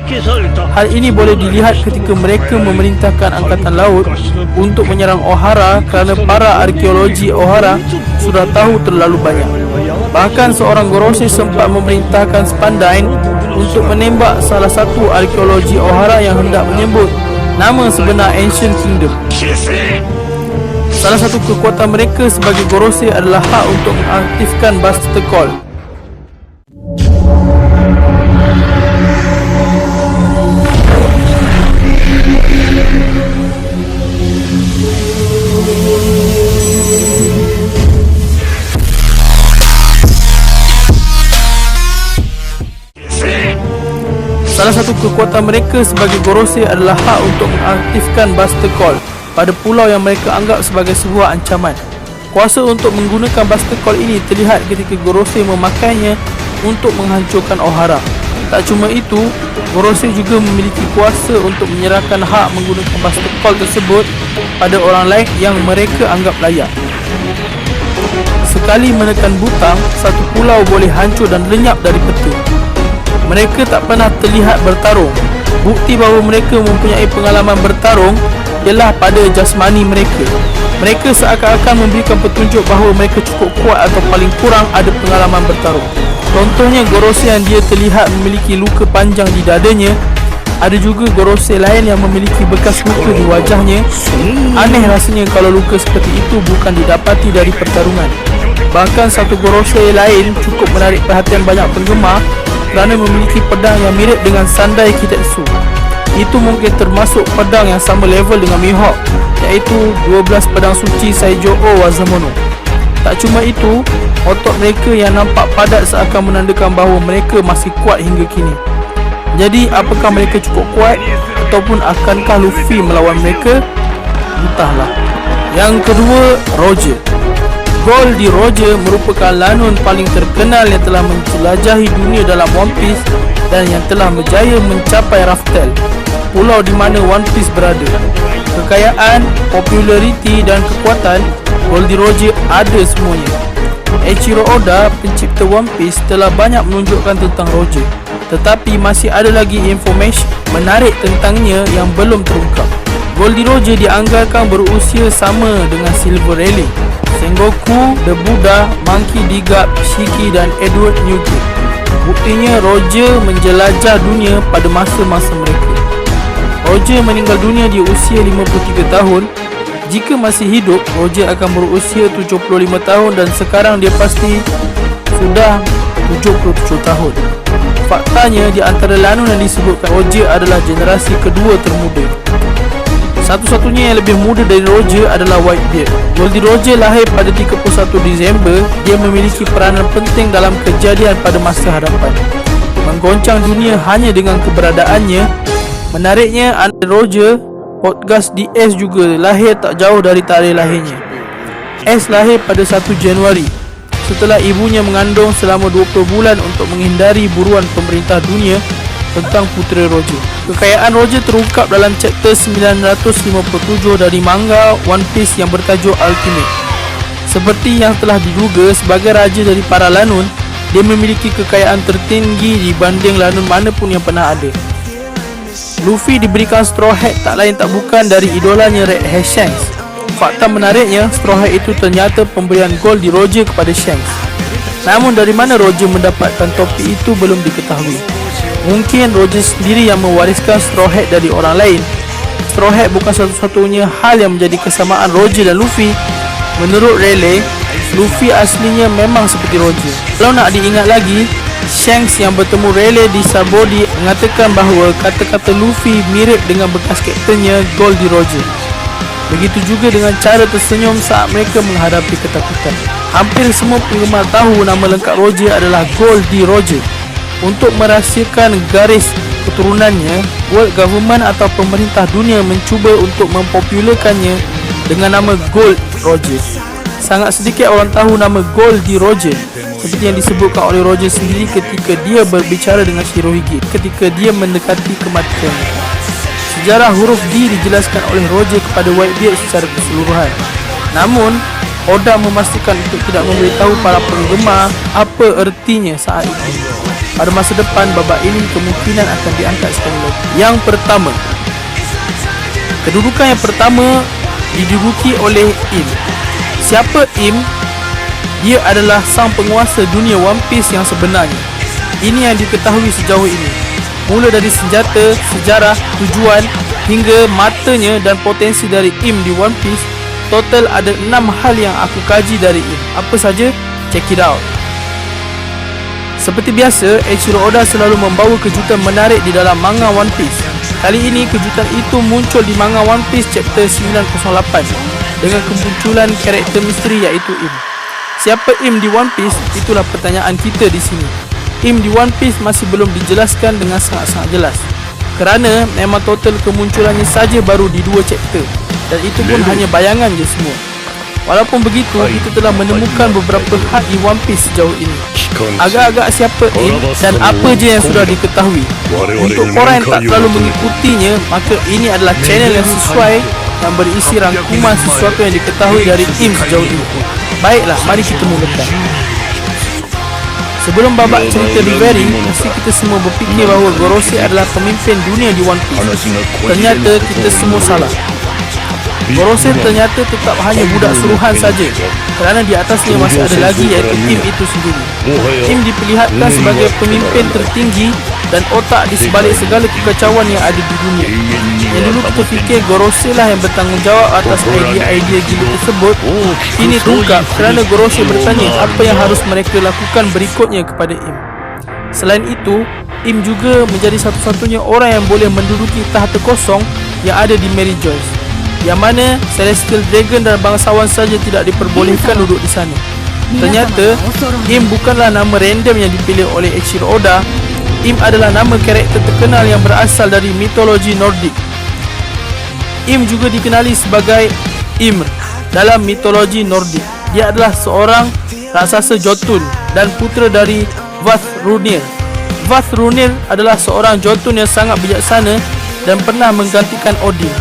Hal ini boleh dilihat ketika mereka memerintahkan angkatan laut untuk menyerang O'Hara kerana para arkeologi O'Hara sudah tahu terlalu banyak. Bahkan seorang Gorosei sempat memerintahkan Spandine untuk menembak salah satu arkeologi O'Hara yang hendak menyebut nama sebenar Ancient Kingdom. Salah satu kekuatan mereka sebagai Gorosei adalah hak untuk mengaktifkan Buster Call. Salah satu kekuatan mereka sebagai Gorosei adalah hak untuk mengaktifkan Buster Call pada pulau yang mereka anggap sebagai sebuah ancaman. Kuasa untuk menggunakan Buster Call ini terlihat ketika Gorosei memakainya untuk menghancurkan O'Hara. Tak cuma itu, Gorosei juga memiliki kuasa untuk menyerahkan hak menggunakan Buster Call tersebut pada orang lain yang mereka anggap layak. Sekali menekan butang, satu pulau boleh hancur dan lenyap dari peta. Mereka tak pernah terlihat bertarung. Bukti bahawa mereka mempunyai pengalaman bertarung ialah pada jasmani mereka. Mereka seakan-akan memberikan petunjuk bahawa mereka cukup kuat atau paling kurang ada pengalaman bertarung. Contohnya Gorosei yang dia terlihat memiliki luka panjang di dadanya. Ada juga Gorosei lain yang memiliki bekas luka di wajahnya. Aneh rasanya kalau luka seperti itu bukan didapati dari pertarungan. Bahkan satu Gorosei lain cukup menarik perhatian banyak penggemar kerana memiliki pedang yang mirip dengan Sandai Kitetsu. Itu mungkin termasuk pedang yang sama level dengan Mihawk, iaitu 12 pedang suci Saijo-o Wazamono. Tak cuma itu, otot mereka yang nampak padat seakan menandakan bahawa mereka masih kuat hingga kini. Jadi apakah mereka cukup kuat ataupun akankah Luffy melawan mereka? Entahlah. Yang kedua, Roger. Goldie Roger merupakan lanun paling terkenal yang telah menjelajahi dunia dalam One Piece dan yang telah berjaya mencapai Raftel, pulau di mana One Piece berada. Kekayaan, populariti dan kekuatan, Goldie Roger ada semuanya. Eiichiro Oda, pencipta One Piece, telah banyak menunjukkan tentang Roger, tetapi masih ada lagi informasi menarik tentangnya yang belum terungkap. Goldie Roger dianggarkan berusia sama dengan Silver Rayleigh, Sengoku, The Buddha, Monkey D. Garp, Shiki dan Edward Newgate. Buktinya Roger menjelajah dunia pada masa-masa mereka. Roger meninggal dunia di usia 53 tahun. Jika masih hidup, Roger akan berusia 75 tahun dan sekarang dia pasti sudah 77 tahun. Faktanya, di antara lanun yang disebutkan Roger adalah generasi kedua termuda. Satu-satunya yang lebih muda dari Roger adalah Whitebeard. Goldie Roger lahir pada 31 Disember. Dia memiliki peranan penting dalam kejadian pada masa hadapan, menggoncang dunia hanya dengan keberadaannya. Menariknya, anak Roger, Podcast DS juga lahir tak jauh dari tarikh lahirnya. S lahir pada 1 Januari setelah ibunya mengandung selama 20 bulan untuk menghindari buruan pemerintah dunia tentang putera Roger. Kekayaan Roger terungkap dalam chapter 957 dari manga One Piece yang bertajuk Ultimate. Seperti yang telah diduga, sebagai raja dari para lanun, dia memiliki kekayaan tertinggi dibanding lanun mana pun yang pernah ada. Luffy diberikan Straw Hat tak lain tak bukan dari idolanya Red Hair Shanks. Fakta menariknya, Straw Hat itu ternyata pemberian Goldie Roger kepada Shanks. Namun dari mana Roger mendapatkan topi itu belum diketahui. Mungkin Roger sendiri yang mewariskan Straw Hat dari orang lain. Straw Hat bukan satu-satunya hal yang menjadi kesamaan Roger dan Luffy. Menurut Rayleigh, Luffy aslinya memang seperti Roger. Kalau nak diingat lagi, Shanks yang bertemu Rayleigh di Sabaody mengatakan bahawa kata-kata Luffy mirip dengan bekas kaptennya Goldie Roger. Begitu juga dengan cara tersenyum saat mereka menghadapi ketakutan. Hampir semua penggemar tahu nama lengkap Roger adalah Goldie Roger. Untuk merahsiakan garis keturunannya, World Government atau pemerintah dunia mencuba untuk mempopularkannya dengan nama Gold Roger. Sangat sedikit orang tahu nama Goldie Roger, seperti yang disebutkan oleh Roger sendiri ketika dia berbicara dengan Shirohige ketika dia mendekati kematian. Sejarah huruf D dijelaskan oleh Roger kepada Whitebeard secara keseluruhan. Namun, Oda memastikan untuk tidak memberitahu para penggemar apa ertinya saat itu. pada masa depan babak ini kemungkinan akan diangkat sekali lagi. Yang pertama, kedudukan yang pertama diduduki oleh Im. Siapa Im? Dia adalah sang penguasa dunia One Piece yang sebenarnya. Ini yang diketahui sejauh ini. Mula dari senjata, sejarah, tujuan hingga matanya dan potensi dari Im di One Piece. Total ada 6 hal yang aku kaji dari Im. Apa saja? Check it out. Seperti biasa, Eiichiro Oda selalu membawa kejutan menarik di dalam manga One Piece. Kali ini kejutan itu muncul di manga One Piece chapter 908 dengan kemunculan karakter misteri iaitu Im. Siapa Im di One Piece? Itulah pertanyaan kita di sini. Im di One Piece masih belum dijelaskan dengan sangat-sangat jelas, kerana memang total kemunculannya saja baru di 2 chapter, dan itu pun hanya bayangan je semua. Walaupun begitu, kita telah menemukan beberapa hal di One Piece sejauh ini. Agak-agak siapa Im dan apa je yang sudah diketahui. Untuk korang yang tak terlalu mengikutinya, maka ini adalah channel yang sesuai, yang berisi rangkuman sesuatu yang diketahui dari Im sejauh ini. Baiklah, mari kita mulakan. Sebelum babak cerita Reverie, mesti kita semua berfikir bahawa Gorosei adalah pemimpin dunia di One Piece. Ternyata kita semua salah. Gorosei ternyata tetap hanya budak suruhan saja, kerana di atasnya masih ada lagi iaitu Im itu sendiri. Im diperlihatkan sebagai pemimpin tertinggi dan otak di sebalik segala kekacauan yang ada di dunia. Yang dulu kita fikir Gorosei lah yang bertanggungjawab atas idea-idea gila tersebut. Ini terungkap kerana Gorosei bertanya apa yang harus mereka lakukan berikutnya kepada Im. Selain itu, Im juga menjadi satu-satunya orang yang boleh menduduki tahta kosong yang ada di Mary Joyce, yang mana Celestial Dragon dan bangsawan saja tidak diperbolehkan duduk di sana. Ternyata Im bukanlah nama random yang dipilih oleh Eiichiro Oda. Im adalah nama karakter terkenal yang berasal dari mitologi Nordik. Im juga dikenali sebagai Ymr dalam mitologi Nordik. Dia adalah seorang raksasa Jotun dan putera dari Vafthrûdnir. Vafthrûdnir adalah seorang Jotun yang sangat bijaksana dan pernah menggantikan Odin.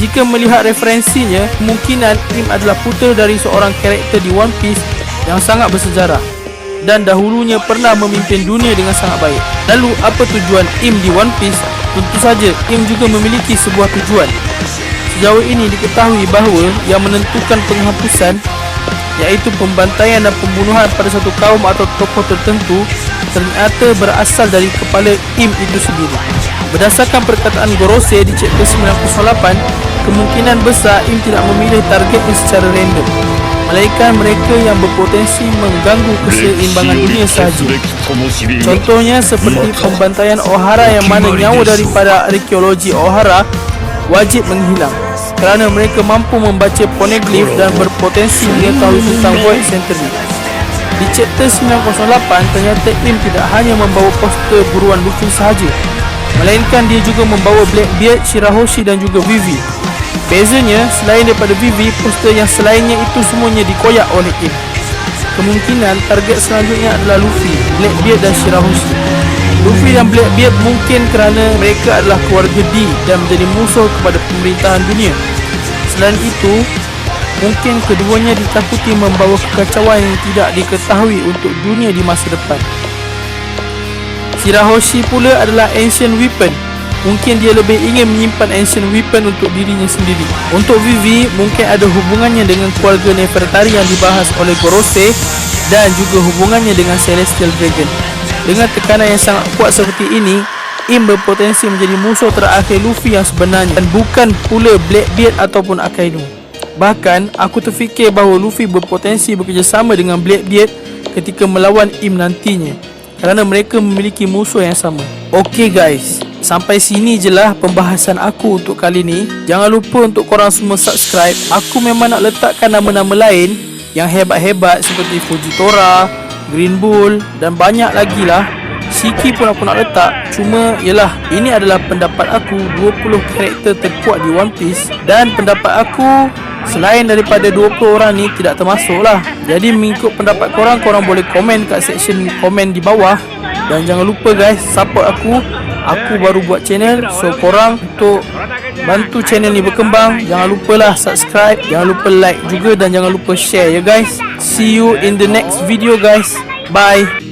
Jika melihat referensinya, kemungkinan Im adalah putera dari seorang karakter di One Piece yang sangat bersejarah dan dahulunya pernah memimpin dunia dengan sangat baik. Lalu, apa tujuan Im di One Piece? Tentu saja, Im juga memiliki sebuah tujuan. Sejauh ini diketahui bahawa yang menentukan penghapusan, iaitu pembantaian dan pembunuhan pada satu kaum atau tokoh tertentu, ternyata berasal dari kepala Im itu sendiri. Berdasarkan perkataan Gorosei di chapter 908, kemungkinan besar Im tidak memilih targetnya secara random, melainkan mereka yang berpotensi mengganggu keseimbangan dunia sahaja. Contohnya seperti pembantaian Ohara, yang mana nyawa daripada arkeologi Ohara wajib menghilang kerana mereka mampu membaca poneglyph dan berpotensi mengetahui tentang Void Century. Di chapter 908, ternyata Im tidak hanya membawa poster buruan Luffy sahaja, melainkan dia juga membawa Blackbeard, Shirahoshi dan juga Vivi. Bezanya, selain daripada Vivi, poster yang selainnya itu semuanya dikoyak oleh Im. Kemungkinan target selanjutnya adalah Luffy, Blackbeard dan Shirahoshi. Luffy dan Blackbeard mungkin kerana mereka adalah keluarga D dan menjadi musuh kepada pemerintahan dunia. Selain itu, mungkin keduanya ditakuti membawa kekacauan yang tidak diketahui untuk dunia di masa depan. Shirahoshi pula adalah ancient weapon. Mungkin dia lebih ingin menyimpan ancient weapon untuk dirinya sendiri. Untuk Vivi, mungkin ada hubungannya dengan keluarga Nefertari yang dibahas oleh Gorosei dan juga hubungannya dengan Celestial Dragon. Dengan tekanan yang sangat kuat seperti ini, Im berpotensi menjadi musuh terakhir Luffy yang sebenarnya, dan bukan pula Blackbeard ataupun Akainu. Bahkan, aku terfikir bahawa Luffy berpotensi bekerjasama dengan Blackbeard ketika melawan Im nantinya, kerana mereka memiliki musuh yang sama. Okey guys, sampai sini je lah pembahasan aku untuk kali ni. Jangan lupa untuk korang semua subscribe. Aku memang nak letakkan nama-nama lain yang hebat-hebat seperti Fujitora, Green Bull dan banyak lagi lah. Shiki pun aku nak letak. Cuma yelah, ini adalah pendapat aku 20 karakter terkuat di One Piece, dan pendapat aku selain daripada 20 orang ni tidak termasuk lah. Jadi mengikut pendapat korang, korang boleh komen kat section komen di bawah. Dan jangan lupa guys, support aku. Aku baru buat channel, so korang untuk bantu channel ni berkembang, jangan lupalah subscribe, jangan lupa like juga, dan jangan lupa share ya guys. See you in the next video guys. Bye.